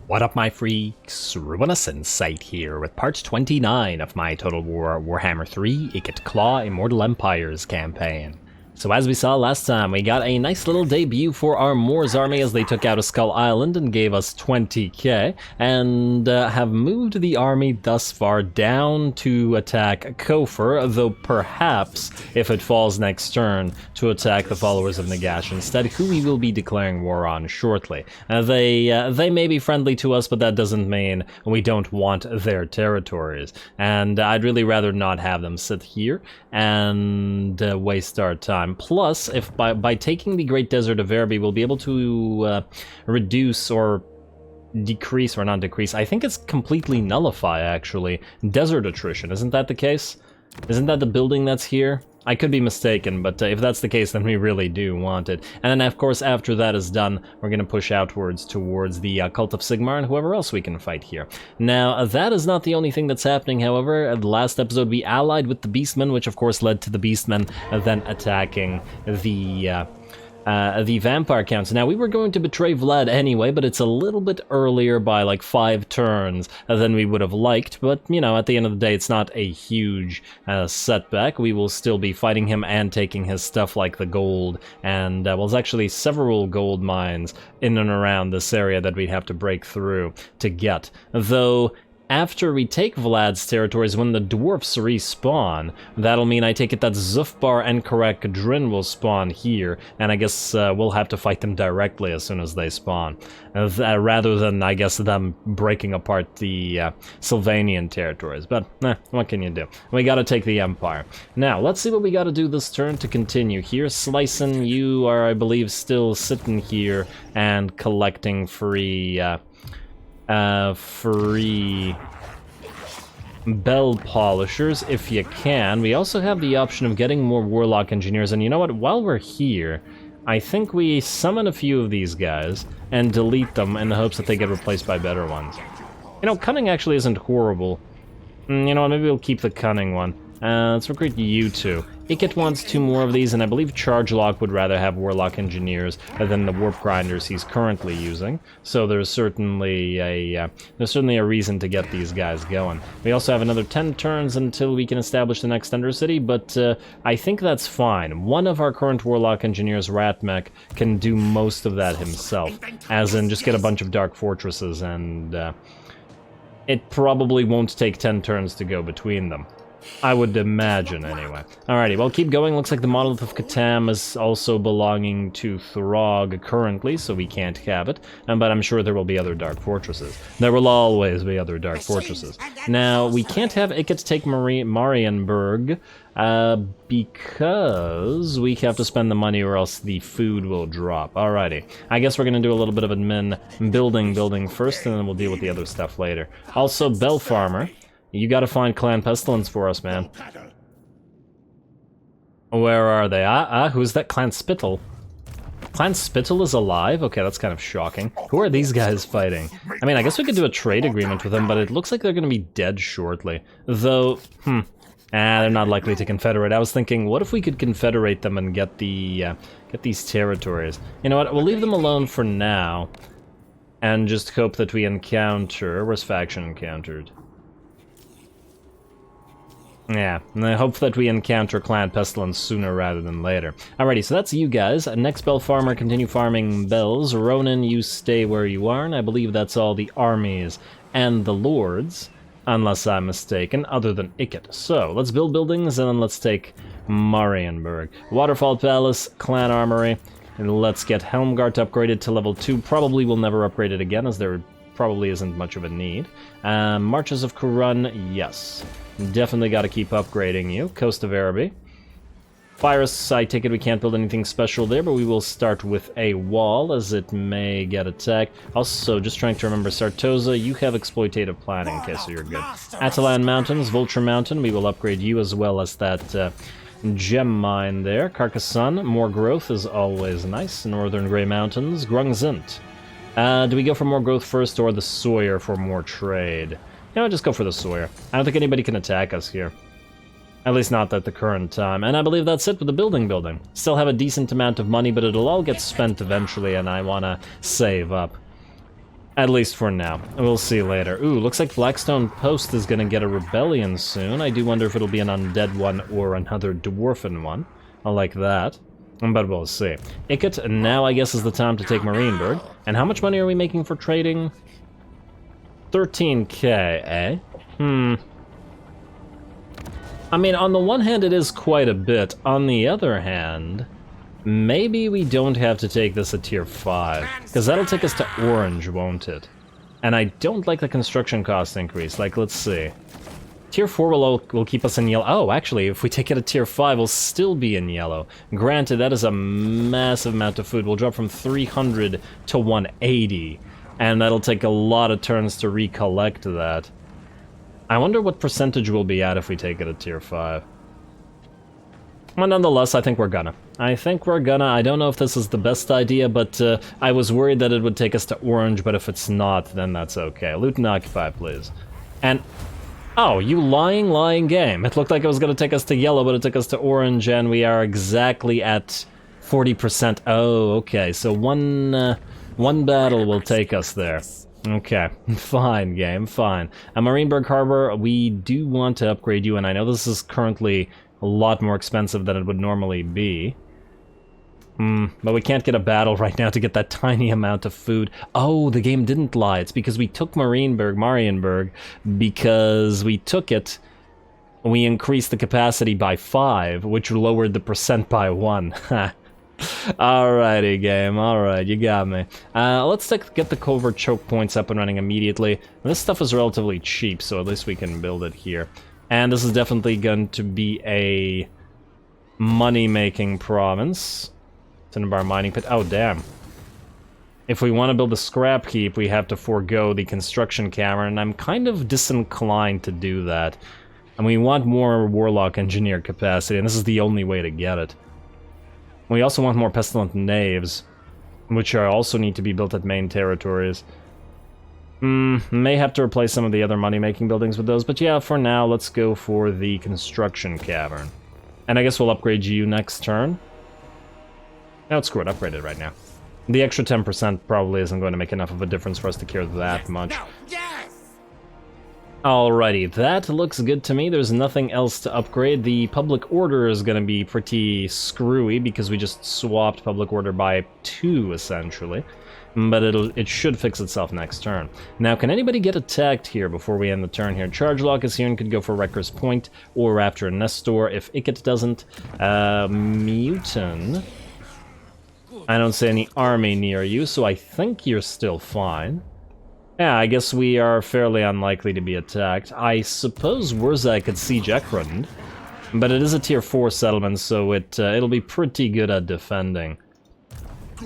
What up, my freaks? RuinusInsight here with part 29 of my Total Warhammer 3 Ikit Claw Immortal Empires campaign. So as we saw last time, we got a nice little debut for our Moors army as they took out a Skull Island and gave us 20k, and have moved the army thus far down to attack Kofur, though perhaps, if it falls next turn, to attack the followers of Nagash instead, who we will be declaring war on shortly. They may be friendly to us, but that doesn't mean we don't want their territories, and I'd really rather not have them sit here and waste our time. Plus, if by taking the Great Desert of Verbi, we'll be able to reduce or decrease, or not decrease, I think it's completely nullify, actually, desert attrition. Isn't that the case? Isn't that the building that's here? I could be mistaken, but if that's the case, then we really do want it. And then, of course, after that is done, we're going to push outwards towards the Cult of Sigmar and whoever else we can fight here. Now, that is not the only thing that's happening, however. The last episode, we allied with the Beastmen, which, of course, led to the Beastmen then attacking the vampire counts. Now, we were going to betray Vlad anyway, but it's a little bit earlier by like 5 turns than we would have liked, but, you know, at the end of the day, it's not a huge setback. We will still be fighting him and taking his stuff like the gold, and, well, there's actually several gold mines in and around this area that we'd have to break through to get, though after we take Vlad's territories, when the dwarfs respawn, that'll mean I take it that Zufbar and Karak Drin will spawn here, and I guess we'll have to fight them directly as soon as they spawn, rather than, I guess, them breaking apart the Sylvanian territories. But, what can you do? We gotta take the Empire. Now, let's see what we gotta do this turn to continue here. Slicin', you are, I believe, still sitting here and collecting free bell polishers if you can. We also have the option of getting more warlock engineers, and you know what, while we're here, I think we summon a few of these guys and delete them in the hopes that they get replaced by better ones. You know, cunning actually isn't horrible. You know what, maybe we'll keep the cunning one. Let's recruit you two. Ikit wants 2 more of these, and I believe Chargelock would rather have Warlock Engineers than the Warp Grinders he's currently using. So there's certainly a reason to get these guys going. We also have another 10 turns until we can establish the next Undercity, but I think that's fine. One of our current Warlock Engineers, Ratmech, can do most of that himself, as in just get a bunch of Dark Fortresses, and it probably won't take 10 turns to go between them. I would imagine, anyway. Alrighty, well, keep going. Looks like the Monolith of Catan is also belonging to Throg currently, so we can't have it. But I'm sure there will be other Dark Fortresses. There will always be other Dark Fortresses. Now, we can't have Ikit take Marienburg, because we have to spend the money or else the food will drop. Alrighty. I guess we're going to do a little bit of admin building first, and then we'll deal with the other stuff later. Also, Bell Farmer. You gotta find Clan Pestilence for us, man. Where are they? Who's that? Clan Spittle? Clan Spittle is alive? Okay, that's kind of shocking. Who are these guys fighting? I mean, I guess we could do a trade agreement with them, but it looks like they're gonna be dead shortly. Though, they're not likely to confederate. I was thinking, what if we could confederate them and get these territories? You know what, we'll leave them alone for now, and just hope that we encounter... Where's faction encountered? Yeah, and I hope that we encounter Clan Pestilence sooner rather than later. Alrighty, so that's you guys. Next Bell Farmer, continue farming bells. Ronan, you stay where you are, and I believe that's all the armies and the lords, unless I'm mistaken, other than Ikit. So, let's build buildings, and then let's take Marienburg. Waterfall Palace, Clan Armory, and let's get Helmgart upgraded to level 2. Probably will never upgrade it again, as there probably isn't much of a need. Marches of Kurun, yes. Definitely got to keep upgrading you. Coast of Araby. Virus, I take it we can't build anything special there, but we will start with a wall, as it may get attacked. Also, just trying to remember, Sartosa, you have exploitative planning, okay, so you're good. Atalan Mountains, Vulture Mountain, we will upgrade you as well as that gem mine there. Carcassonne, more growth is always nice. Northern Grey Mountains, Grungzint. Do we go for more growth first, or the Sawyer for more trade? You know, just go for the Sawyer. I don't think anybody can attack us here. At least not at the current time. And I believe that's it with the building. Still have a decent amount of money, but it'll all get spent eventually, and I want to save up. At least for now. We'll see later. Ooh, looks like Blackstone Post is gonna get a rebellion soon. I do wonder if it'll be an undead one or another dwarfen one. I like that. But we'll see. Ikit, now I guess is the time to take Marienburg. And how much money are we making for trading? 13k, eh? I mean, on the one hand, it is quite a bit. On the other hand, maybe we don't have to take this at tier 5. Because that'll take us to orange, won't it? And I don't like the construction cost increase. Like, let's see. Tier 4 will keep us in yellow. Oh, actually, if we take it at tier 5, we'll still be in yellow. Granted, that is a massive amount of food. We'll drop from 300 to 180. And that'll take a lot of turns to recollect that. I wonder what percentage we'll be at if we take it at tier 5. Well, nonetheless, I think we're gonna. I don't know if this is the best idea, but I was worried that it would take us to orange, but if it's not, then that's okay. Loot and occupy, please. And... oh, you lying game. It looked like it was gonna take us to yellow, but it took us to orange, and we are exactly at 40%. Oh, okay, so one battle will take us there. Okay, fine, game, fine. Marienburg Harbor, we do want to upgrade you, and I know this is currently a lot more expensive than it would normally be. But we can't get a battle right now to get that tiny amount of food. Oh, the game didn't lie. It's because we took Marienburg, because we took it, we increased the capacity by 5, which lowered the percent by 1. Alrighty, game. Alright, you got me. Let's get the covert choke points up and running immediately. This stuff is relatively cheap, so at least we can build it here. And this is definitely going to be a money-making province. Cinnabar mining pit. Oh, damn. If we want to build a scrap heap, we have to forego the construction cavern, and I'm kind of disinclined to do that. And we want more warlock engineer capacity, and this is the only way to get it. We also want more pestilent knaves, which also need to be built at main territories. May have to replace some of the other money-making buildings with those, but yeah, for now, let's go for the construction cavern. And I guess we'll upgrade you next turn. No, screw it, upgrade it right now. The extra 10% probably isn't going to make enough of a difference for us to care that much. No, yes! Alrighty, that looks good to me. There's nothing else to upgrade. The public order is going to be pretty screwy because we just swapped public order by 2, essentially. But it should fix itself next turn. Now, can anybody get attacked here before we end the turn here? Charge Lock is here and could go for Wrecker's Point or after Nestor if Ikit doesn't. Mutin. I don't see any army near you, so I think you're still fine. Yeah, I guess we are fairly unlikely to be attacked. I suppose Wurza could siege Ekrund, but it is a tier 4 settlement, so it'll be pretty good at defending.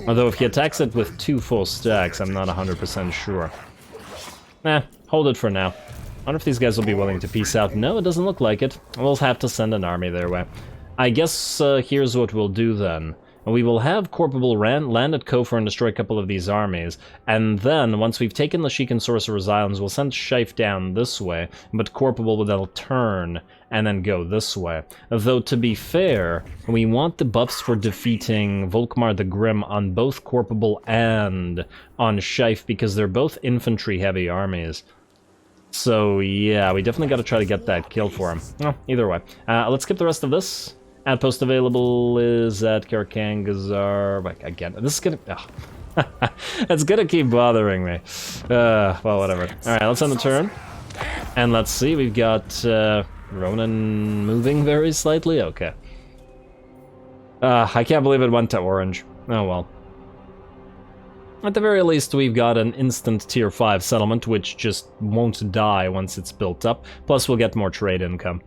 Although if he attacks it with 2 full stacks, I'm not 100% sure. Hold it for now. I wonder if these guys will be willing to peace out. No, it doesn't look like it. We'll have to send an army their way. I guess here's what we'll do then. We will have Corporal land at Kofar and destroy a couple of these armies, and then, once we've taken the Sheik and Sorcerer's Islands, we'll send Scheif down this way, but Corporal will then turn and then go this way. Though, to be fair, we want the buffs for defeating Volkmar the Grim on both Corporal and on Scheif, because they're both infantry-heavy armies. So, yeah, we definitely gotta try to get that kill for him. Well, either way. Let's skip the rest of this. Outpost available is at Karakangazar. Again, this is gonna... Oh. It's gonna keep bothering me. Well, whatever. Alright, let's end the turn. And let's see, we've got Ronan moving very slightly? Okay. I can't believe it went to orange. Oh well. At the very least, we've got an instant tier 5 settlement, which just won't die once it's built up. Plus, we'll get more trade income.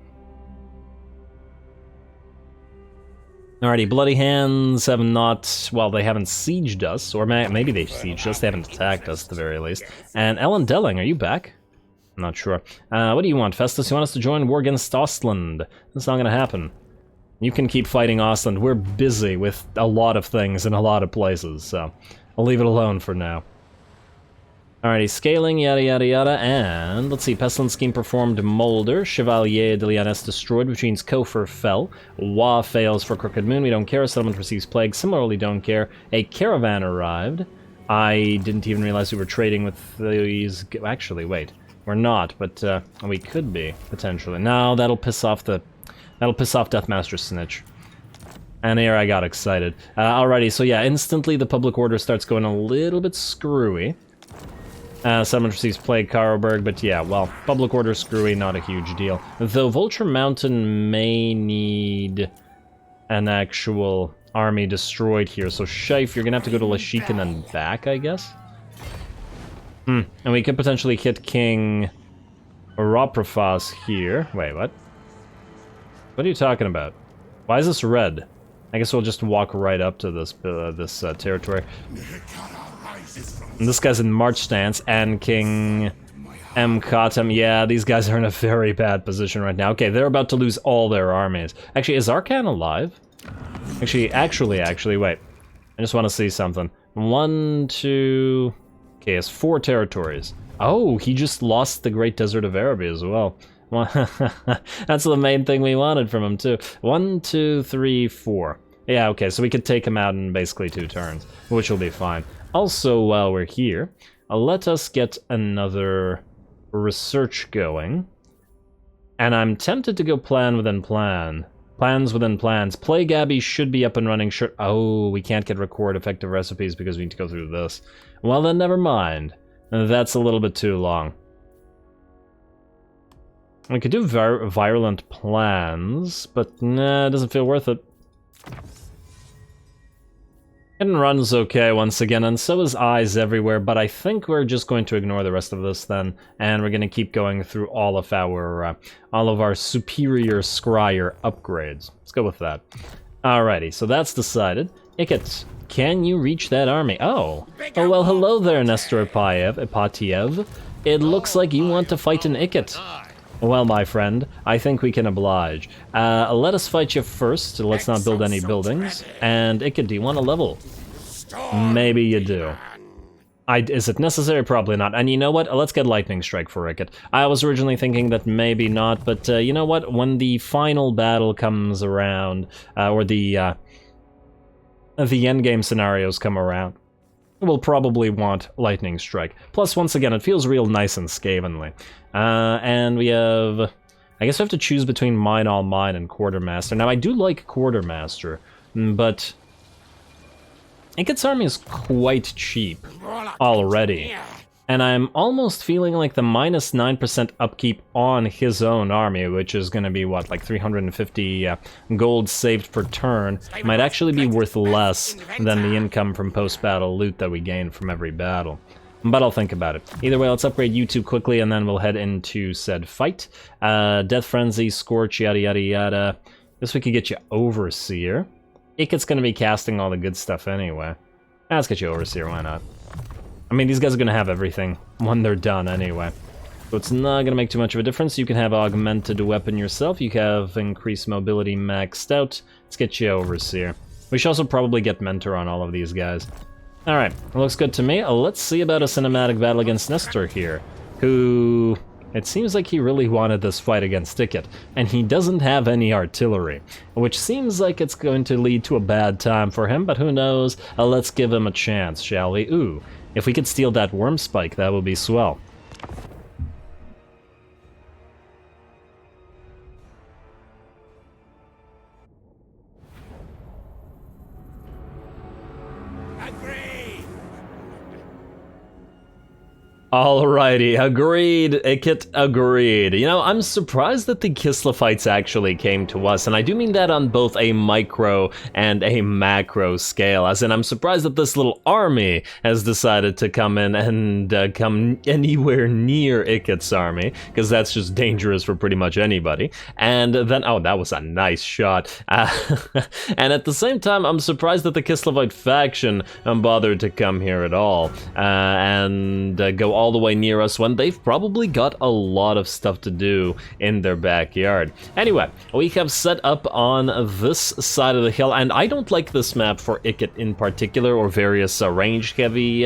Alrighty, Bloody Hands have not, well, they haven't sieged us, or maybe they've sieged us, they haven't attacked us at the very least. And Ellen Delling, are you back? I'm not sure. What do you want, Festus? You want us to join war against Ostland? That's not gonna happen. You can keep fighting Ostland. We're busy with a lot of things in a lot of places, so I'll leave it alone for now. Alrighty, scaling, yada yada yada, and let's see, Pestilence Scheme performed Molder, Chevalier de Lianes destroyed, which means Kofar fell, Wa fails for Crooked Moon, we don't care, Settlement receives Plague, similarly don't care, a caravan arrived, I didn't even realize we were trading with these... Actually, wait. We're not, but we could be, potentially. No, that'll piss off the... That'll piss off Deathmaster Snitch. And here I got excited. Alrighty, so yeah, instantly the public order starts going a little bit screwy. Someone receives Plague Karlberg, but yeah, well, public order screwy, not a huge deal. Though Vulture Mountain may need an actual army destroyed here, so Shife, you're gonna have to go to Lashik and then back, I guess? And we could potentially hit King Roprafas here. Wait, what? What are you talking about? Why is this red? I guess we'll just walk right up to this territory. And this guy's in March stance, and King Mkatem. Yeah, these guys are in a very bad position right now. Okay, they're about to lose all their armies. Actually, is Arkan alive? Actually, wait. I just want to see something. 1, 2... Okay, it's 4 territories. Oh, he just lost the Great Desert of Arabia as well. That's the main thing we wanted from him, too. 1, 2, 3, 4. Yeah, okay, so we could take him out in basically 2 turns, which will be fine. Also, while we're here, let us get another research going. And I'm tempted to go plan within plan. Plans within plans. Plague Abbey should be up and running. Sure. Oh, we can't get record effective recipes because we need to go through this. Well, then never mind. That's a little bit too long. We could do virulent plans, but nah, it doesn't feel worth it. And run's okay once again, and so is eyes everywhere, but I think we're just going to ignore the rest of this then, and we're going to keep going through all of our superior Skryre upgrades. Let's go with that. Alrighty, so that's decided. Ikit, can you reach that army? Oh well, hello there, Nestor Ipatiev. It looks like you want to fight an Ikit. Well, my friend, I think we can oblige. Let us fight you first. Let's not build any buildings. And Ikit, do you want a level? Maybe you do. Is it necessary? Probably not. And you know what? Let's get Lightning Strike for Ikit. I was originally thinking that maybe not, but you know what? When the final battle comes around, or the endgame scenarios come around, we'll probably want Lightning Strike. Plus, once again, it feels real nice and Skavenly. And we have... I guess we have to choose between Mine All Mine and Quartermaster. Now, I do like Quartermaster, but... Ikit's army is quite cheap already. And I'm almost feeling like the minus 9% upkeep on his own army, which is going to be, what, like 350 gold saved per turn, might actually be worth less than the income from post-battle loot that we gain from every battle. But I'll think about it. Either way, let's upgrade you two quickly, and then we'll head into said fight. Death Frenzy, Scorch, yada yada yada. This we could get you Overseer. Ikit's going to be casting all the good stuff anyway. Let's get you Overseer, why not? I mean, these guys are going to have everything when they're done anyway. So it's not going to make too much of a difference. You can have Augmented Weapon yourself. You have Increased Mobility maxed out. Let's get you Overseer. We should also probably get Mentor on all of these guys. Alright, looks good to me. Let's see about a cinematic battle against Nestor here, who... It seems like he really wanted this fight against Ikit, and he doesn't have any artillery, which seems like it's going to lead to a bad time for him, but who knows? Let's give him a chance, shall we? Ooh, if we could steal that worm spike, that would be swell. Alrighty, agreed, Ikit, agreed. You know, I'm surprised that the Kislev fights actually came to us, and I do mean that on both a micro and a macro scale, as in I'm surprised that this little army has decided to come in and come anywhere near Ikit's army, because that's just dangerous for pretty much anybody. And then, oh, that was a nice shot. And at the same time, I'm surprised that the Kislevite faction bothered to come here at all, and go all the way near us when they've probably got a lot of stuff to do in their backyard. Anyway, we have set up on this side of the hill, and I don't like this map for Ikit in particular, or various ranged heavy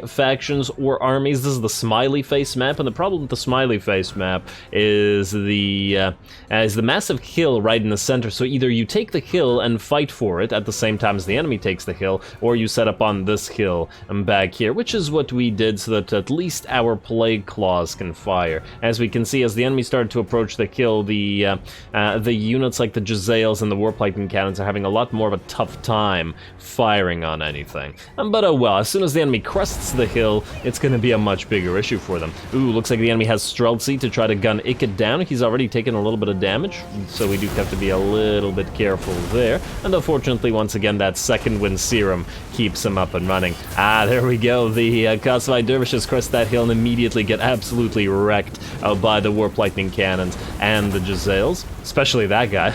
factions or armies. This is the smiley face map, and the problem with the smiley face map is the massive hill right in the center. So either you take the hill and fight for it at the same time as the enemy takes the hill, or you set up on this hill and back here, which is what we did, so that at least our plague claws can fire. As we can see, as the enemy started to approach the hill, the units like the Jezzails and the warp lightning cannons are having a lot more of a tough time firing on anything. But oh well, as soon as the enemy crests the hill, it's going to be a much bigger issue for them. Ooh, looks like the enemy has Streltsy to try to gun Ikit down. He's already taken a little bit of damage, so we do have to be a little bit careful there. And unfortunately, once again, that second wind serum keeps him up and running. Ah, there we go. The Khazvai Dervishes crest that hill and immediately get absolutely wrecked by the warp lightning cannons and the Jezzails, especially that guy.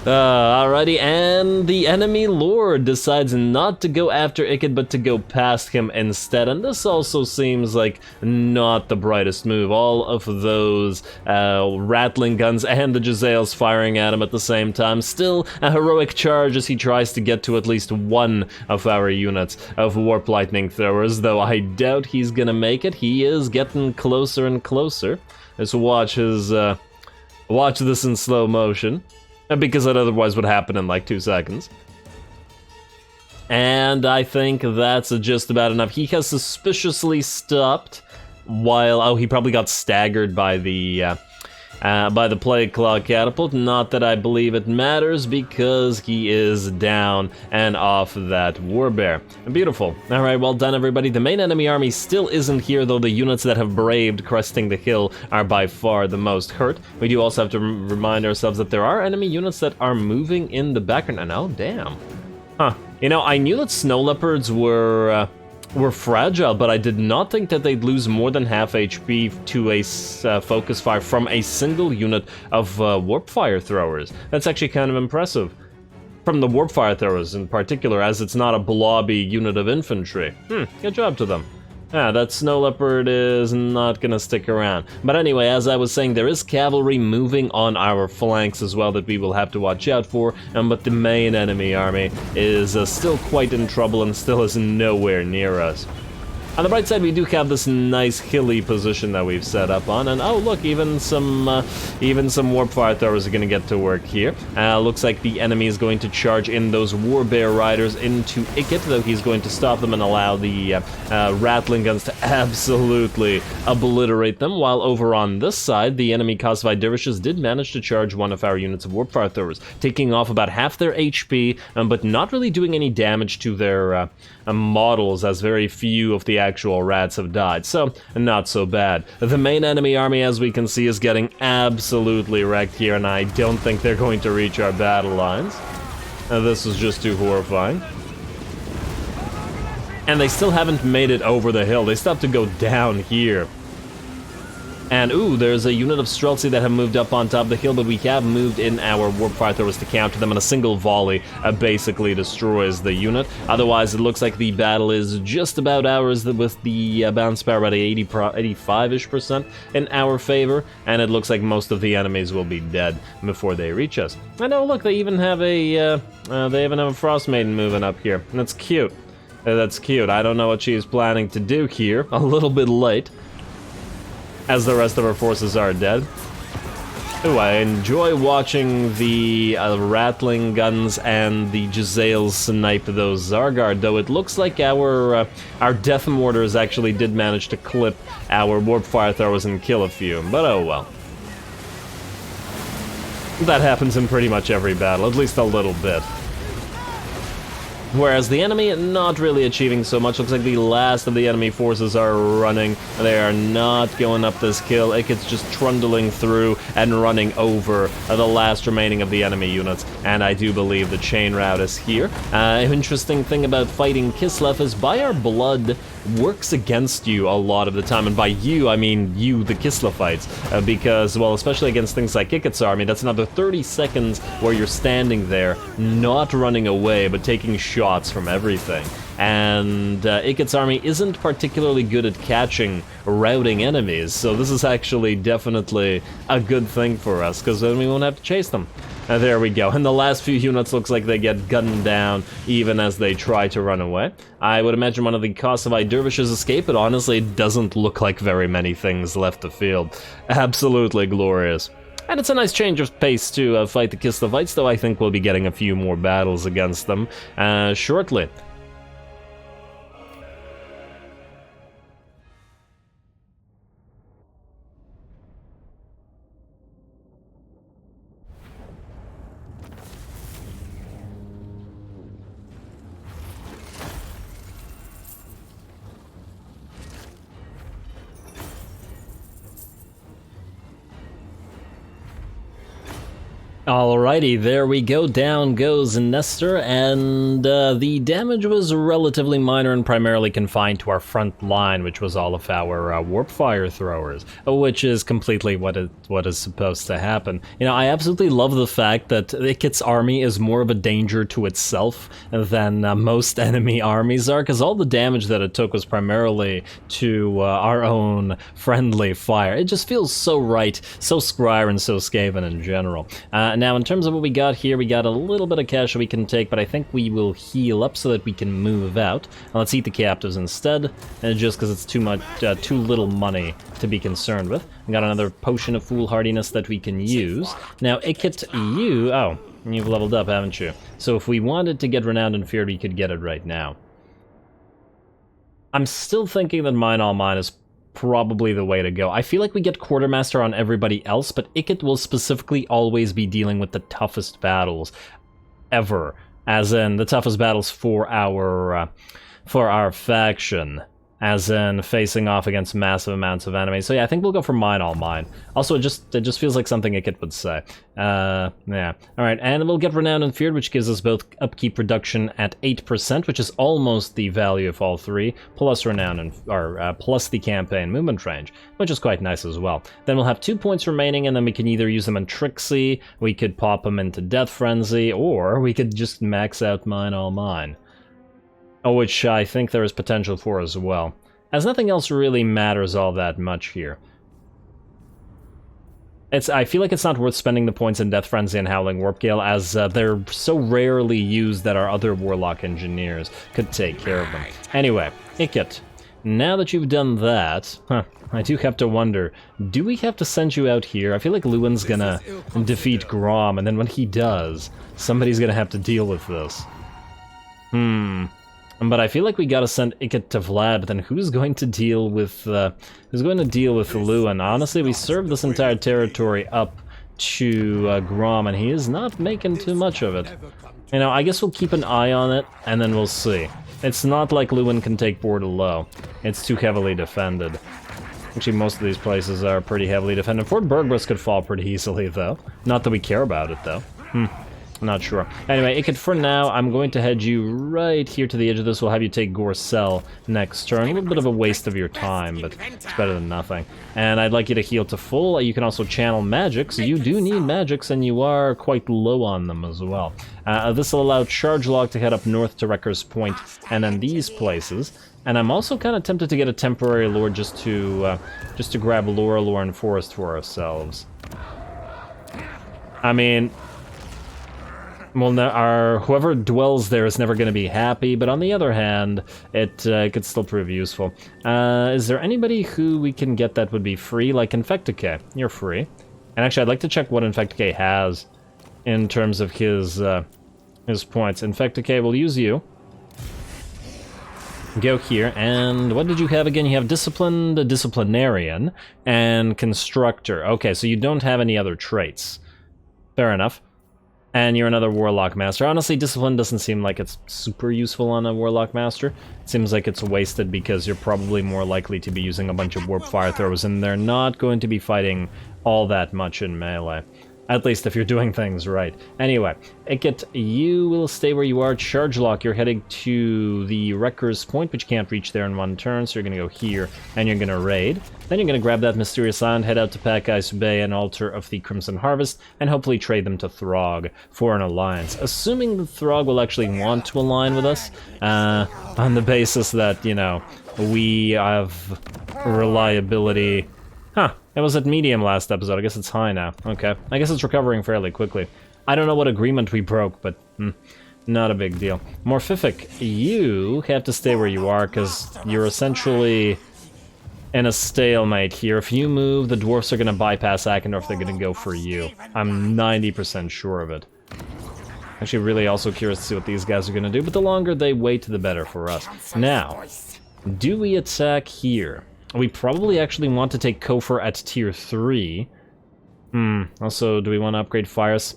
Alrighty, and the enemy lord decides not to go after Ikit, but to go past him instead, and this also seems like not the brightest move. All of those rattling guns and the Jezzails firing at him at the same time. Still a heroic charge as he tries to get to at least one of our units of warp lightning throwers, though I doubt he's gonna make it. He is getting closer and closer. Let's watch his watch this in slow motion, because that otherwise would happen in like 2 seconds. And I think that's just about enough. He has suspiciously stopped while... oh, he probably got staggered by the Plague Claw catapult. Not that I believe it matters, because he is down and off that warbear. Beautiful. Alright, well done everybody. The main enemy army still isn't here, though the units that have braved cresting the hill are by far the most hurt. We do also have to remind ourselves that there are enemy units that are moving in the background. And oh, damn. Huh. You know, I knew that snow leopards were fragile, but I did not think that they'd lose more than half HP to a focus fire from a single unit of warp fire throwers. That's actually kind of impressive. From the warp fire throwers in particular, as it's not a blobby unit of infantry. Good job to them. Ah, that snow leopard is not gonna stick around. But anyway, as I was saying, there is cavalry moving on our flanks as well that we will have to watch out for, but the main enemy army is still quite in trouble and still is nowhere near us. On the bright side, we do have this nice hilly position that we've set up on, and oh look, even some warp fire throwers are going to get to work here. Looks like the enemy is going to charge in those warbear riders into Ikit, though he's going to stop them and allow the rattling guns to absolutely obliterate them. While over on this side, the enemy Khazvai Dervishes did manage to charge one of our units of warp fire throwers, taking off about half their HP, but not really doing any damage to their models, as very few of the actual rats have died, so not so bad. The main enemy army, as we can see, is getting absolutely wrecked here, and I don't think they're going to reach our battle lines. This is just too horrifying. And they still haven't made it over the hill. They still have to go down here. And ooh, there's a unit of Streltsy that have moved up on top of the hill, but we have moved in our warp fire throwers to counter them, and a single volley basically destroys the unit. Otherwise, it looks like the battle is just about ours, with the bounce power about 85-ish% in our favor, and it looks like most of the enemies will be dead before they reach us. And oh look, they even have a Frost Maiden moving up here. That's cute. That's cute. I don't know what she is planning to do here. A little bit late, as the rest of our forces are dead. Ooh, I enjoy watching the rattling guns and the Jezzails snipe those Zargard, though it looks like our Death Mortars actually did manage to clip our warp fire throwers and kill a few, but oh well. That happens in pretty much every battle, at least a little bit. Whereas the enemy, not really achieving so much. Looks like the last of the enemy forces are running. They are not going up this hill. Ikit's just trundling through and running over the last remaining of the enemy units. And I do believe the chain route is here. Interesting thing about fighting Kislev is by our blood, works against you a lot of the time, and by you, I mean you, the Kislophites, because, well, especially against things like Ikit's army, that's another 30 seconds where you're standing there, not running away, but taking shots from everything. And Ikit's army isn't particularly good at catching routing enemies, so this is actually definitely a good thing for us, because then we won't have to chase them. There we go, and the last few units looks like they get gunned down even as they try to run away. I would imagine one of the Kosovo dervishes escape, but honestly it doesn't look like very many things left the field. Absolutely glorious. And it's a nice change of pace to fight the Kislevites, though I think we'll be getting a few more battles against them shortly. Alrighty, there we go, down goes Nestor, and the damage was relatively minor and primarily confined to our front line, which was all of our warp fire throwers, which is completely what is supposed to happen. You know, I absolutely love the fact that Ikit's army is more of a danger to itself than most enemy armies are, because all the damage that it took was primarily to our own friendly fire. It just feels so right, so Skryre and so Skaven in general. Now, in terms of what we got here, we got a little bit of cash we can take, but I think we will heal up so that we can move out. Now, let's eat the captives instead, just because it's too little money to be concerned with. We got another potion of foolhardiness that we can use. Now, Ikit, you've leveled up, haven't you? So if we wanted to get renowned and feared, we could get it right now. I'm still thinking that Mine All Mine is probably the way to go. I feel like we get Quartermaster on everybody else, but Ikit will specifically always be dealing with the toughest battles ever, as in the toughest battles for our faction, as in facing off against massive amounts of enemies. So yeah, I think we'll go for Mine All Mine. Also, it just feels like something Ikit would say. Yeah. Alright, and we'll get Renowned and Feared, which gives us both upkeep reduction at 8%, which is almost the value of all three, plus Renown and plus the campaign movement range, which is quite nice as well. Then we'll have 2 points remaining, and then we can either use them in Trixie, we could pop them into Death Frenzy, or we could just max out Mine All Mine. Which I think there is potential for as well, as nothing else really matters all that much here. I feel like it's not worth spending the points in Death Frenzy and Howling Warpgale, as they're so rarely used that our other Warlock engineers could take care of them. Anyway, Ikit, now that you've done that, I do have to wonder, do we have to send you out here? I feel like Lewin's gonna defeat Grom, and then when he does, somebody's gonna have to deal with this. But I feel like we gotta send Ikit to Vlad, but then who's going to deal with Lewin? Honestly, we served this entire territory up to Grom, and he is not making too much of it. You know, I guess we'll keep an eye on it, and then we'll see. It's not like Lewin can take Bordelot. It's too heavily defended. Actually, most of these places are pretty heavily defended. Fort Bergbrus could fall pretty easily, though. Not that we care about it, though. Not sure. Anyway, Ikit, for now, I'm going to head you right here to the edge of this. We'll have you take Gorcel next turn. A little bit of a waste of your time, but it's better than nothing. And I'd like you to heal to full. You can also channel magics. You do need magics, and you are quite low on them as well. This will allow Charge Log to head up north to Wrecker's Point, and then these places. And I'm also kind of tempted to get a temporary lord just to grab Lorelorn Forest for ourselves. I mean, well, whoever dwells there is never going to be happy, but on the other hand, it could still prove useful. Is there anybody who we can get that would be free? Like Infecticay, you're free. And actually, I'd like to check what Infecticay has in terms of his points. Infecticay will use you. Go here, and what did you have again? You have Disciplined, Disciplinarian, and Constructor. Okay, so you don't have any other traits. Fair enough. And you're another Warlock Master. Honestly, Discipline doesn't seem like it's super useful on a Warlock Master. It seems like it's wasted because you're probably more likely to be using a bunch of Warp Fire Throws, and they're not going to be fighting all that much in melee. At least if you're doing things right. Anyway, Ikit, you will stay where you are. Charge lock, you're heading to the Wrecker's Point, but you can't reach there in one turn, so you're going to go here, and you're going to raid. Then you're going to grab that Mysterious Island, head out to Pack Ice Bay and Altar of the Crimson Harvest, and hopefully trade them to Throg for an alliance. Assuming the Throg will actually want to align with us, on the basis that, you know, we have reliability. Huh, it was at medium last episode. I guess it's high now. Okay, I guess it's recovering fairly quickly. I don't know what agreement we broke, but not a big deal. Morphific, you have to stay where you are, because you're essentially in a stalemate here. If you move, the dwarfs are going to bypass Akendorf, they're going to go for you. I'm 90% sure of it. Actually, really also curious to see what these guys are going to do, but the longer they wait, the better for us. Now, do we attack here? We probably actually want to take Kofar at tier 3. Also, do we want to upgrade fires?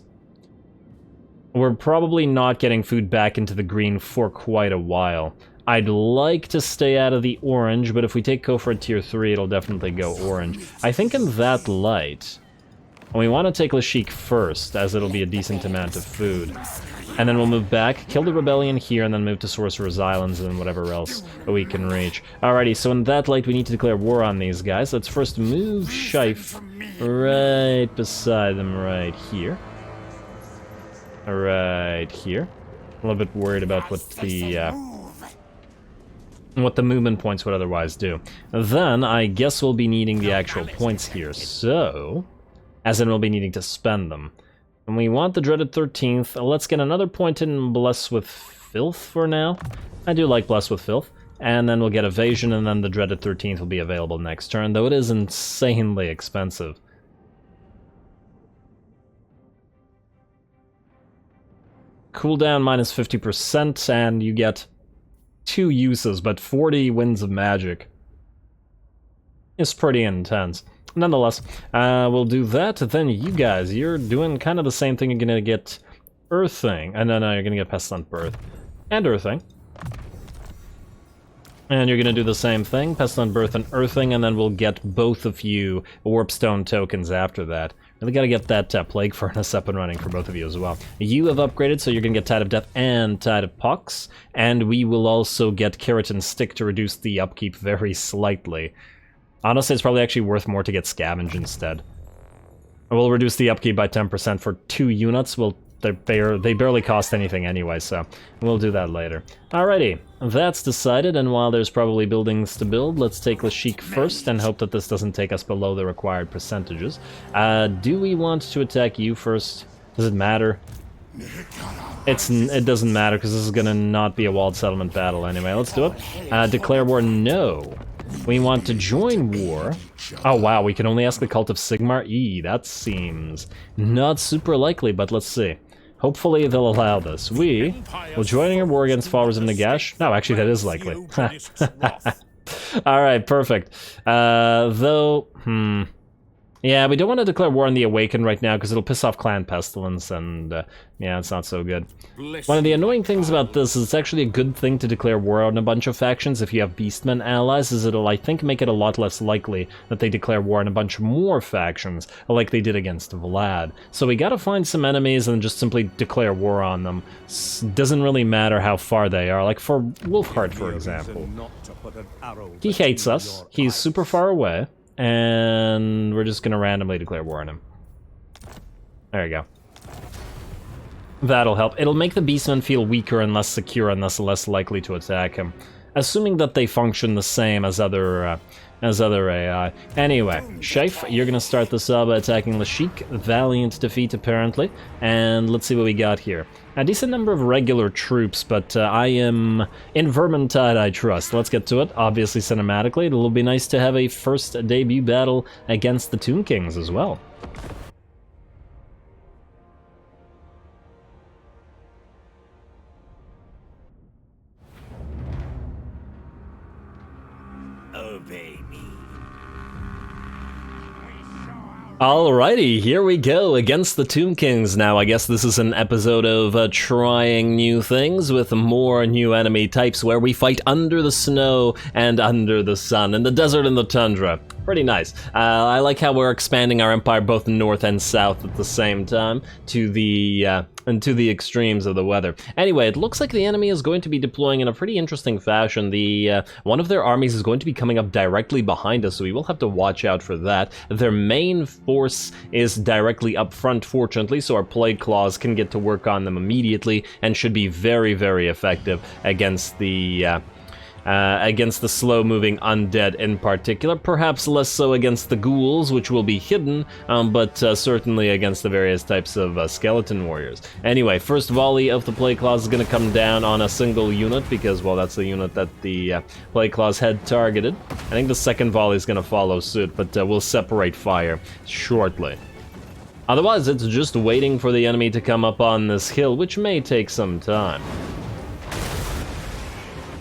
We're probably not getting food back into the green for quite a while. I'd like to stay out of the orange, but if we take Kofar at tier 3, it'll definitely go orange. I think in that light, we want to take Lashik first, as it'll be a decent amount of food. And then we'll move back, kill the rebellion here, and then move to Sorcerer's Islands and whatever else we can reach. Alrighty, so in that light, we need to declare war on these guys. Let's first move Shaif right beside them right here. Right here. A little bit worried about what the movement points would otherwise do. Then, I guess we'll be needing the actual points here, so... as in we'll be needing to spend them. And we want the dreaded 13th. Let's get another point in Bless with Filth for now. I do like Bless with Filth. And then we'll get Evasion, and then the dreaded 13th will be available next turn, though it is insanely expensive. Cooldown minus 50%, and you get 2 uses, but 40 winds of magic. It's pretty intense. Nonetheless, we'll do that. Then you guys, you're doing kind of the same thing. You're gonna get Earthing. And then you're gonna get Pestilent Birth. And Earthing. And you're gonna do the same thing, Pestilent Birth and Earthing, and then we'll get both of you Warpstone tokens after that. Really gotta get that Plague Furnace up and running for both of you as well. You have upgraded, so you're gonna get Tide of Death and Tide of Pox. And we will also get Keratin Stick to reduce the upkeep very slightly. Honestly, it's probably actually worth more to get Scavenge instead. We'll reduce the upkeep by 10% for 2 units. They barely cost anything anyway, so we'll do that later. Alrighty, that's decided, and while there's probably buildings to build, let's take Lashik first and hope that this doesn't take us below the required percentages. Do we want to attack you first? Does it matter? It doesn't matter, because this is gonna not be a walled settlement battle anyway. Let's do it. Declare war, no. We want to join war. Oh wow, we can only ask the Cult of Sigmar? That seems not super likely, but let's see. Hopefully they'll allow this. We will join in a war against followers of Nagash. No, actually that is likely. Alright, perfect. Yeah, we don't want to declare war on the Awakened right now because it'll piss off Clan Pestilence, and yeah, it's not so good. One of the annoying things about this is it's actually a good thing to declare war on a bunch of factions if you have Beastmen allies, is it'll, I think, make it a lot less likely that they declare war on a bunch more factions, like they did against Vlad. So we gotta find some enemies and just simply declare war on them. Doesn't really matter how far they are, like for Wolfheart, for example. He hates us, he's super far away, and we're just gonna randomly declare war on him. There you go. That'll help. It'll make the Beastmen feel weaker and less secure and thus less likely to attack him. Assuming that they function the same as other AI. Anyway, Shaif, you're gonna start this by attacking Lashik. Valiant defeat, apparently. And let's see what we got here. A decent number of regular troops, but I am in Vermintide, I trust. Let's get to it. Obviously, cinematically, it'll be nice to have a first debut battle against the Tomb Kings as well. Alrighty, here we go, against the Tomb Kings. Now, I guess this is an episode of trying new things with more new enemy types where we fight under the snow and under the sun, in the desert and the tundra. Pretty nice. I like how we're expanding our empire both north and south at the same time to the extremes of the weather. Anyway, it looks like the enemy is going to be deploying in a pretty interesting fashion. One of their armies is going to be coming up directly behind us, so we will have to watch out for that. Their main force is directly up front, fortunately, so our Plague Claws can get to work on them immediately and should be very, very effective against the slow-moving undead in particular, perhaps less so against the ghouls, which will be hidden, but certainly against the various types of skeleton warriors. Anyway, first volley of the Plague Claws is going to come down on a single unit, because, well, that's the unit that the Plague Claws had targeted. I think the second volley is going to follow suit, but we'll separate fire shortly. Otherwise, it's just waiting for the enemy to come up on this hill, which may take some time.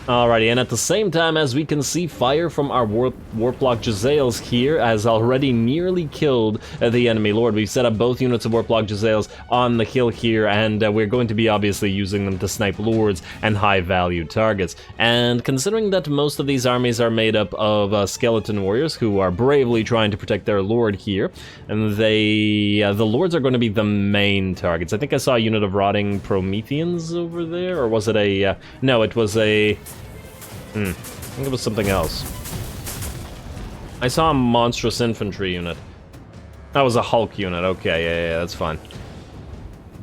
Alrighty, and at the same time, as we can see, fire from our Warplock Jezzails here has already nearly killed the enemy lord. We've set up both units of Warplock Jezzails on the hill here, and we're going to be obviously using them to snipe lords and high-value targets. And considering that most of these armies are made up of skeleton warriors who are bravely trying to protect their lord here, and the lords are going to be the main targets. I think I saw a unit of rotting Prometheans over there, or was it a... no, it was a... I think it was something else. I saw a monstrous infantry unit. That was a Hulk unit. Okay, yeah, that's fine.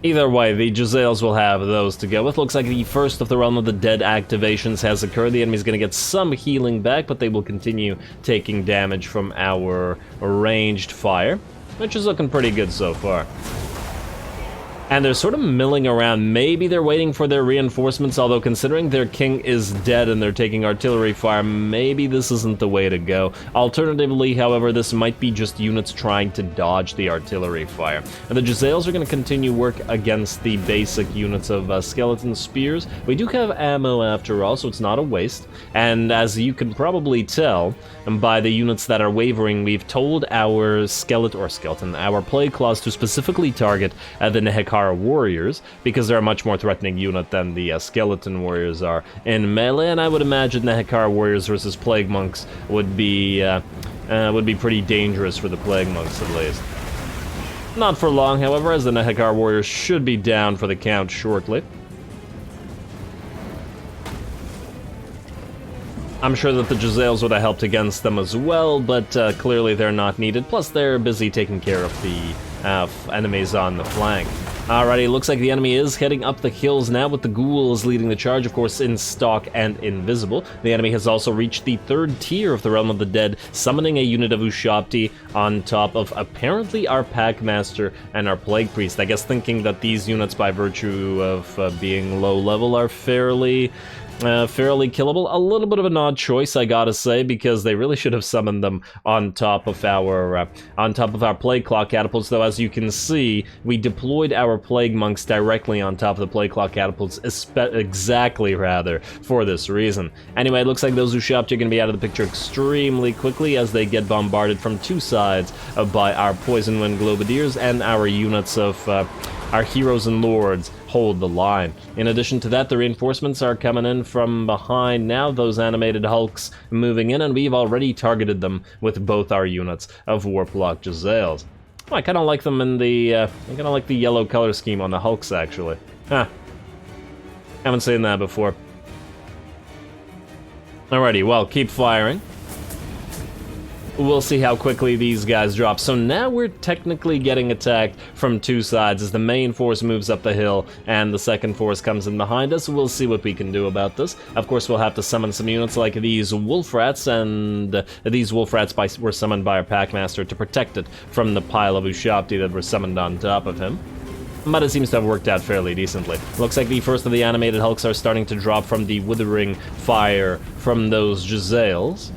Either way, the Jezzails will have those to go with. Looks like the first of the Realm of the Dead activations has occurred. The enemy's going to get some healing back, but they will continue taking damage from our ranged fire, which is looking pretty good so far. And they're sort of milling around. Maybe they're waiting for their reinforcements, although considering their king is dead and they're taking artillery fire, maybe this isn't the way to go. Alternatively, however, this might be just units trying to dodge the artillery fire. And the Jezzails are going to continue work against the basic units of skeleton spears. We do have ammo after all, so it's not a waste. And as you can probably tell by the units that are wavering, we've told our our Plague Claws to specifically target the Nehekara warriors, because they're a much more threatening unit than the skeleton warriors are in melee, and I would imagine Nehekara warriors versus plague monks would be pretty dangerous for the plague monks, at least. Not for long, however, as the Nehekara warriors should be down for the count shortly. I'm sure that the Jezzails would have helped against them as well, but clearly they're not needed, plus they're busy taking care of the enemies on the flank. Alrighty, looks like the enemy is heading up the hills now, with the ghouls leading the charge, of course, in stock and invisible. The enemy has also reached the third tier of the Realm of the Dead, summoning a unit of Ushapti on top of apparently our Packmaster and our Plague Priest. I guess thinking that these units, by virtue of being low level, are fairly killable. A little bit of an odd choice, I gotta say, because they really should have summoned them on top of our Plague Claw catapults. Though, as you can see, we deployed our Plague Monks directly on top of the Plague Claw catapults, exactly for this reason. Anyway, it looks like those Ushapti are gonna be out of the picture extremely quickly as they get bombarded from two sides by our Poison Wind Globadiers, and our units of our heroes and lords hold the line. In addition to that, the reinforcements are coming in from behind now, those animated hulks moving in, and we've already targeted them with both our units of Warplock Jezzails. Oh, I kind of like them in I kind of like the yellow color scheme on the hulks, actually. Huh. Haven't seen that before. Alrighty, well, keep firing. We'll see how quickly these guys drop. So now we're technically getting attacked from two sides as the main force moves up the hill and the second force comes in behind us. We'll see what we can do about this. Of course, we'll have to summon some units like these wolf rats, and these wolf rats were summoned by our Packmaster to protect it from the pile of Ushapti that were summoned on top of him. But it seems to have worked out fairly decently. Looks like the first of the animated hulks are starting to drop from the withering fire from those Jezzails.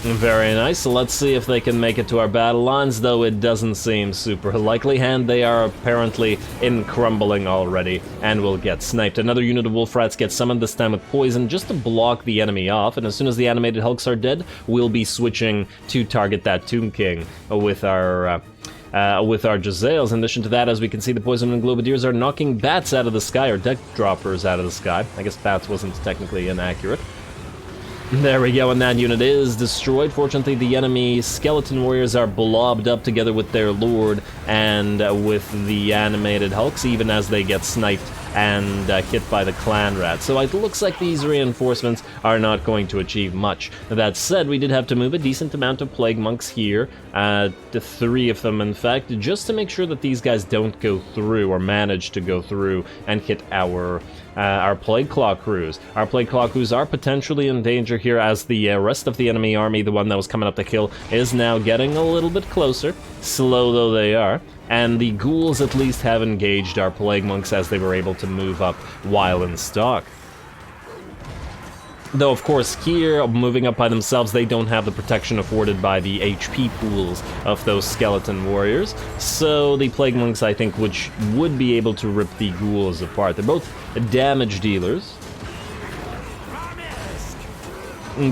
Very nice. So let's see if they can make it to our battle lines, though it doesn't seem super likely, and they are apparently in crumbling already and will get sniped. Another unit of wolf rats gets summoned, this time with poison, just to block the enemy off, and as soon as the animated hulks are dead, we'll be switching to target that Tomb King with our Jezzails. In addition to that, as we can see, the Poison and Globadiers are knocking bats out of the sky, or deck droppers out of the sky. I guess bats wasn't technically inaccurate. There we go, and that unit is destroyed. Fortunately, the enemy skeleton warriors are blobbed up together with their lord and with the animated hulks, even as they get sniped and hit by the clan rat. So it looks like these reinforcements are not going to achieve much. That said, we did have to move a decent amount of plague monks here, to 3 of them in fact, just to make sure that these guys don't go through or manage to go through and hit our Plague Claw crews. Our Plague Claw crews are potentially in danger here, as the rest of the enemy army, the one that was coming up the hill, is now getting a little bit closer, slow though they are. And the ghouls at least have engaged our plague monks as they were able to move up while in stock. Though, of course, here, moving up by themselves, they don't have the protection afforded by the HP pools of those skeleton warriors. So the plague monks, I think, would be able to rip the ghouls apart. They're both damage dealers,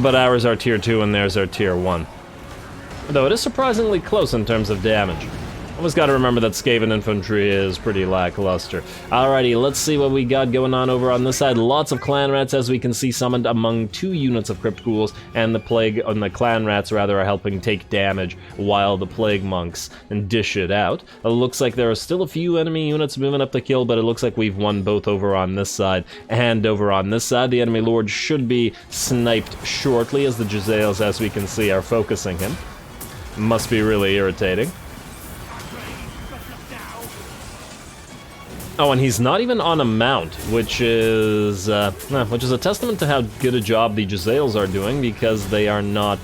but ours are tier 2 and theirs are tier 1. Though it is surprisingly close in terms of damage. Always gotta remember that Skaven infantry is pretty lackluster. Alrighty, let's see what we got going on over on this side. Lots of clan rats, as we can see, summoned among 2 units of crypt ghouls, and the clan rats rather are helping take damage while the plague monks dish it out. It looks like there are still a few enemy units moving up the kill, but it looks like we've won both over on this side and over on this side. The enemy lord should be sniped shortly, as the Jezzails, as we can see, are focusing him. Must be really irritating. Oh, and he's not even on a mount, which is a testament to how good a job the Jezzails are doing, because they are not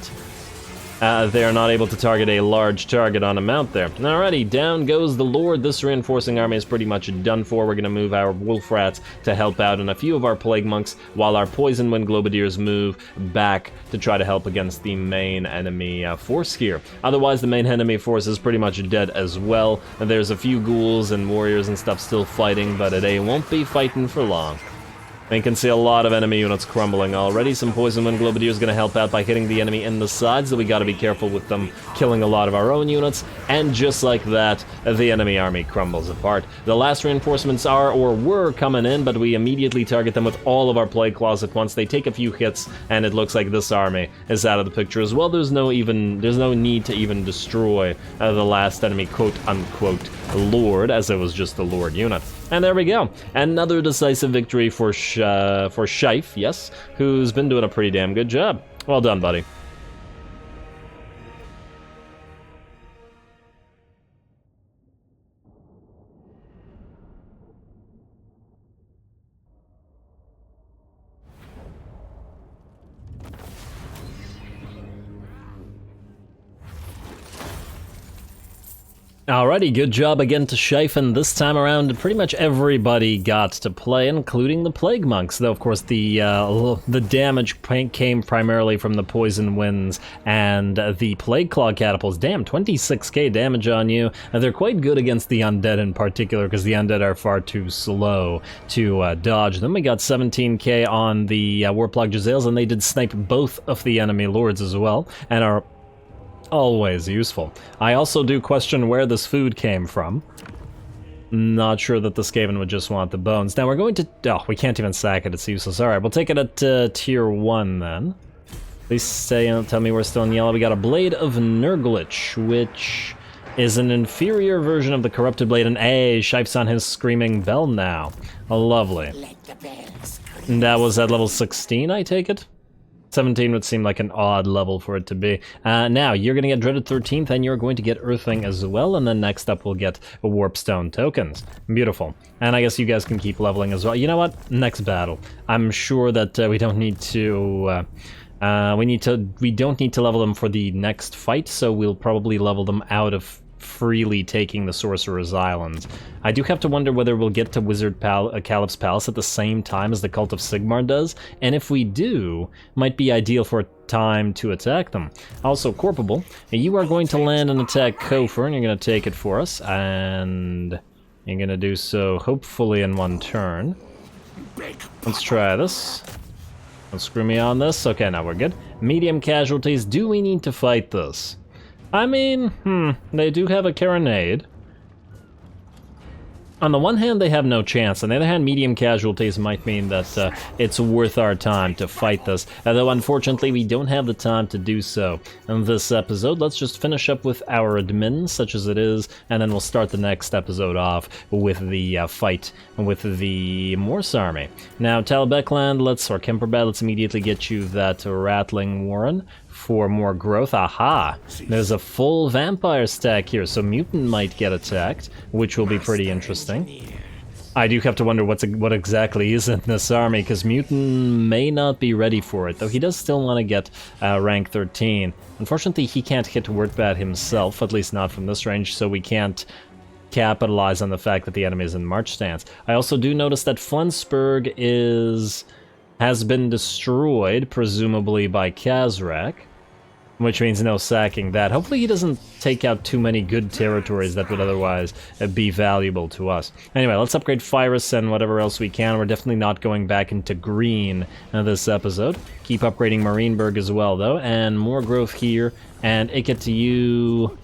able to target a large target on a mount there. Alrighty, down goes the Lord. This reinforcing army is pretty much done for. We're going to move our wolf rats to help out, and a few of our plague monks, while our poison wind globadiers move back to try to help against the main enemy force here. Otherwise, the main enemy force is pretty much dead as well. And there's a few ghouls and warriors and stuff still fighting, but they won't be fighting for long. And you can see a lot of enemy units crumbling already. Some Poison Wind Globadier is going to help out by hitting the enemy in the sides, so we got to be careful with them killing a lot of our own units. And just like that, the enemy army crumbles apart. The last reinforcements are, or were, coming in, but we immediately target them with all of our Plague Claws at once. They take a few hits, and it looks like this army is out of the picture as well. There's no need to even destroy the last enemy quote-unquote Lord, as it was just the Lord unit. And there we go. Another decisive victory for Scheif, yes, who's been doing a pretty damn good job. Well done, buddy. Alrighty, good job again to Scheif, and this time around pretty much everybody got to play, including the Plague Monks, though of course the damage came primarily from the Poison Winds and the Plague Claw Catapults. Damn, 26k damage on you. They're quite good against the Undead in particular, because the Undead are far too slow to dodge. Then we got 17k on the Warplock Jezzails, and they did snipe both of the enemy lords as well, and are always useful. I also do question where this food came from. Not sure that the Skaven would just want the bones. Now we're going to... oh, we can't even sack it, it's useless. Alright, we'll take it at tier 1 then. Please tell me we're still in yellow. We got a Blade of Nurglich, which is an inferior version of the Corrupted Blade, and Scheif's on his Screaming Bell now. Lovely. And that was at level 16, I take it? 17 would seem like an odd level for it to be. Now, you're going to get Dreaded 13th, and you're going to get Earthling as well, and then next up we'll get Warpstone tokens. Beautiful. And I guess you guys can keep leveling as well. You know what? Next battle. I'm sure that we don't need to... we don't need to level them for the next fight, so we'll probably level them out of freely taking the Sorcerer's Islands. I do have to wonder whether we'll get to Caliph's Palace at the same time as the Cult of Sigmar does, and if we do, might be ideal for a time to attack them. Also, Corpable, you are going to land and attack Kofor, and you're going to take it for us, and you're going to do so hopefully in one turn. Let's try this. Don't screw me on this. Okay, now we're good. Medium casualties. Do we need to fight this? I mean, they do have a carronade. On the one hand, they have no chance. On the other hand, medium casualties might mean that it's worth our time to fight this. Although, unfortunately, we don't have the time to do so in this episode. Let's just finish up with our admin, such as it is, and then we'll start the next episode off with the fight with the Morse army. Now, Talbekland, or Kemperbad, let's immediately get you that Rattling Warren for more growth. Aha! There's a full vampire stack here, so Mutant might get attacked, which will be pretty interesting. I do have to wonder what exactly is in this army, because Mutant may not be ready for it, though he does still want to get rank 13. Unfortunately, he can't hit Wordbat himself, at least not from this range, so we can't capitalize on the fact that the enemy is in march stance. I also do notice that Flensburg has been destroyed, presumably by Kazrak, which means no sacking that. Hopefully he doesn't take out too many good territories that would otherwise be valuable to us. Anyway, let's upgrade Firus and whatever else we can. We're definitely not going back into green in this episode. Keep upgrading Marienburg as well, though, and more growth here. And Ikit, you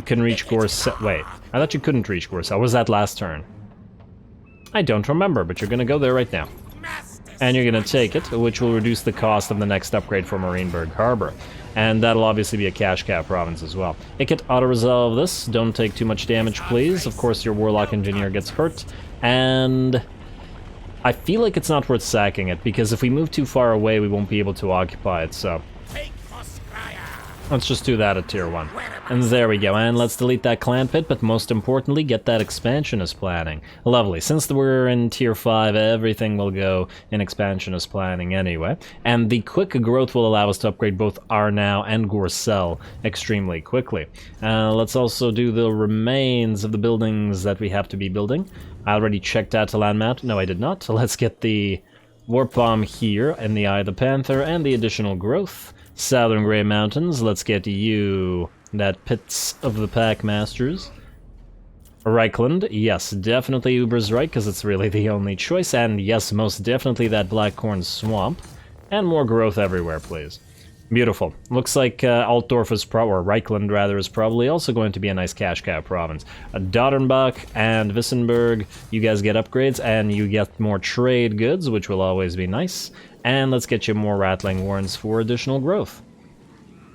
can reach Gorsel. Wait, I thought you couldn't reach Gorsel. Was that last turn? I don't remember, but you're gonna go there right now. And you're going to take it, which will reduce the cost of the next upgrade for Marienburg Harbor. And that'll obviously be a cash cow province as well. Ikit, auto-resolve this. Don't take too much damage, please. Of course, your Warlock Engineer gets hurt. And I feel like it's not worth sacking it, because if we move too far away, we won't be able to occupy it, so let's just do that at tier 1. And there we go, and let's delete that clan pit, but most importantly, get that expansionist planning. Lovely. Since we're in tier 5, everything will go in expansionist planning anyway. And the quick growth will allow us to upgrade both Arnau and Gorsel extremely quickly. Let's also do the remains of the buildings that we have to be building. I already checked out the land map. No, I did not. Let's get the Warp Bomb here in the Eye of the Panther and the additional growth. Southern Grey Mountains, let's get you that Pits of the Packmasters. Reichland, yes, definitely Uber's right, because it's really the only choice, and yes, most definitely that Blackcorn Swamp. And more growth everywhere, please. Beautiful. Looks like Altdorf is or Reichland rather, is probably also going to be a nice cash cow province. Dotternbach and Wissenberg, you guys get upgrades, and you get more trade goods, which will always be nice. And let's get you more Rattling Warrens for additional growth.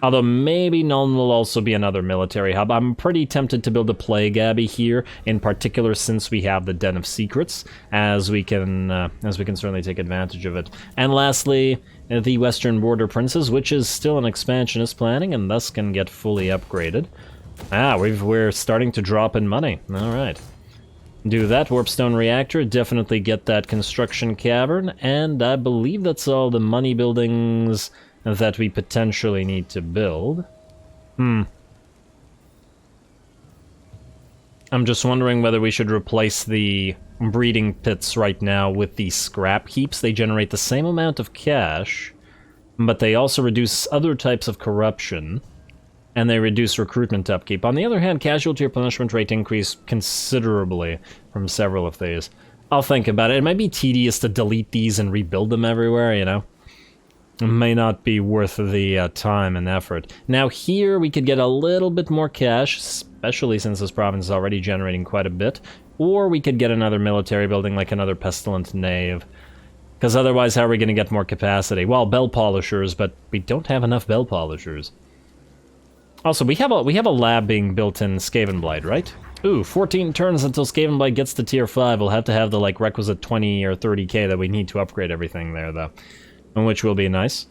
Although maybe Nuln will also be another military hub. I'm pretty tempted to build a Plague Abbey here, in particular since we have the Den of Secrets, as we can certainly take advantage of it. And lastly, the Western Border Princes, which is still an expansionist planning, and thus can get fully upgraded. We're starting to drop in money. All right. Do that, Warpstone Reactor, definitely get that Construction Cavern, and I believe that's all the money buildings that we potentially need to build. I'm just wondering whether we should replace the breeding pits right now with the scrap heaps. They generate the same amount of cash, but they also reduce other types of corruption. And they reduce recruitment upkeep. On the other hand, casualty replenishment rate increased considerably from several of these. I'll think about it. It might be tedious to delete these and rebuild them everywhere, you know? It may not be worth the time and effort. Now here we could get a little bit more cash, especially since this province is already generating quite a bit. Or we could get another military building like another Pestilent Nave. Because otherwise how are we going to get more capacity? Well, bell polishers, but we don't have enough bell polishers. Also, we have a lab being built in Skavenblight, right? Ooh, 14 turns until Skavenblight gets to tier 5. We'll have to have the requisite 20 or 30k that we need to upgrade everything there, though. Which will be nice.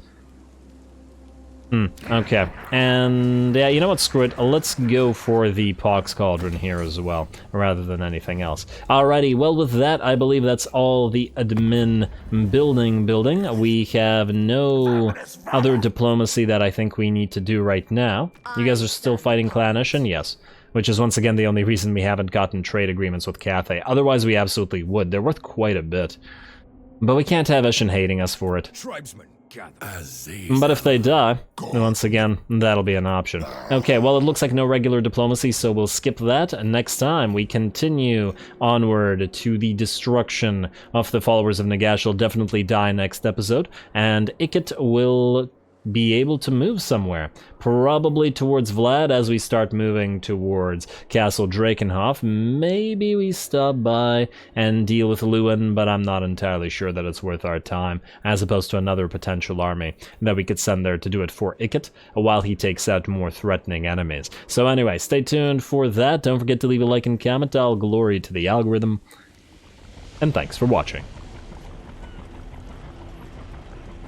Okay. And yeah, you know what? Screw it. Let's go for the Pox Cauldron here as well, rather than anything else. Alrighty, well with that, I believe that's all the admin building. We have no other diplomacy that I think we need to do right now. You guys are still fighting Clannish, and yes. which is once again the only reason we haven't gotten trade agreements with Cathay. Otherwise, we absolutely would. They're worth quite a bit. But we can't have Ishin hating us for it. Tribesmen, gather. But if they die, once again, that'll be an option. Okay, well, it looks like no regular diplomacy, so we'll skip that. And next time, we continue onward to the destruction of the followers of Nagash. Will definitely die next episode, and Ikit will be able to move somewhere. Probably towards Vlad as we start moving towards Castle Drakenhof. Maybe we stop by and deal with Lewin, but I'm not entirely sure that it's worth our time, as opposed to another potential army that we could send there to do it for Ikit, while he takes out more threatening enemies. So anyway, stay tuned for that. Don't forget to leave a like and comment. All glory to the algorithm. And thanks for watching.